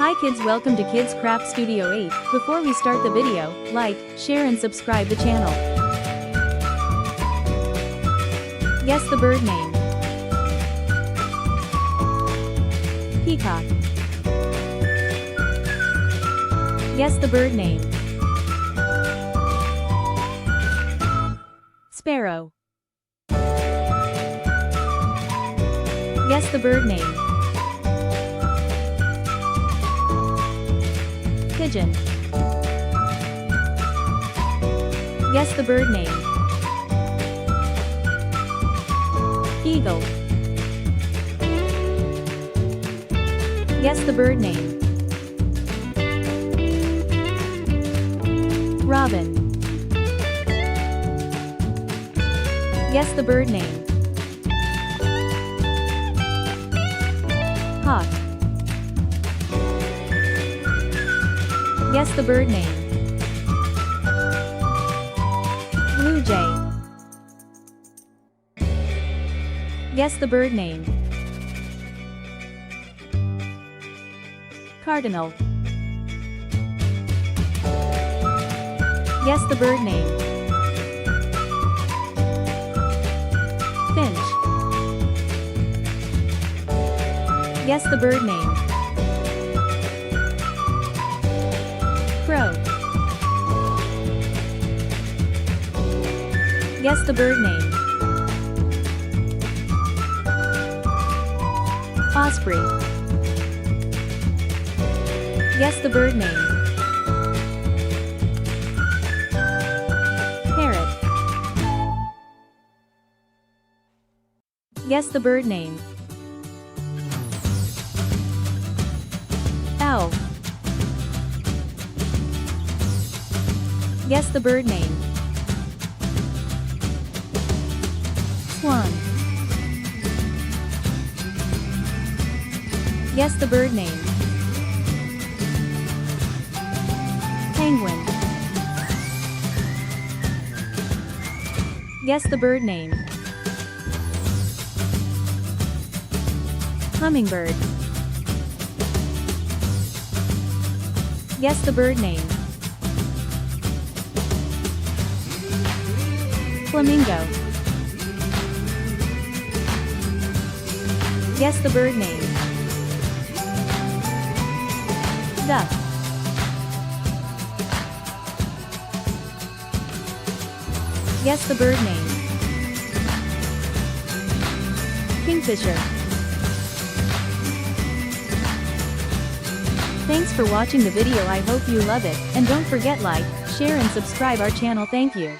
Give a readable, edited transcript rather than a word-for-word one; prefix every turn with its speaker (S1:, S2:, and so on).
S1: Hi kids, welcome to Kids Craft Studio 8. Before we start the video, like, share and subscribe the channel. Guess the bird name. Peacock. Guess the bird name. Sparrow. Guess the bird name. Pigeon. Guess the bird name. Eagle. Guess the bird name. Robin. Guess the bird name. Hawk. Guess the bird name. Blue jay. Guess the bird name. Cardinal. Guess the bird name. Finch. Guess the bird name. Crow. Guess the bird name. Osprey. Guess the bird name. Parrot. Guess the bird name. Owl. Guess the bird name. Swan. Guess the bird name. Penguin. Guess the bird name. Hummingbird. Guess the bird name. Flamingo. Guess the bird name. Duck. Guess the bird name. Kingfisher. Thanks for watching the video. I hope you love it, and don't forget like, share and subscribe our channel. Thank you.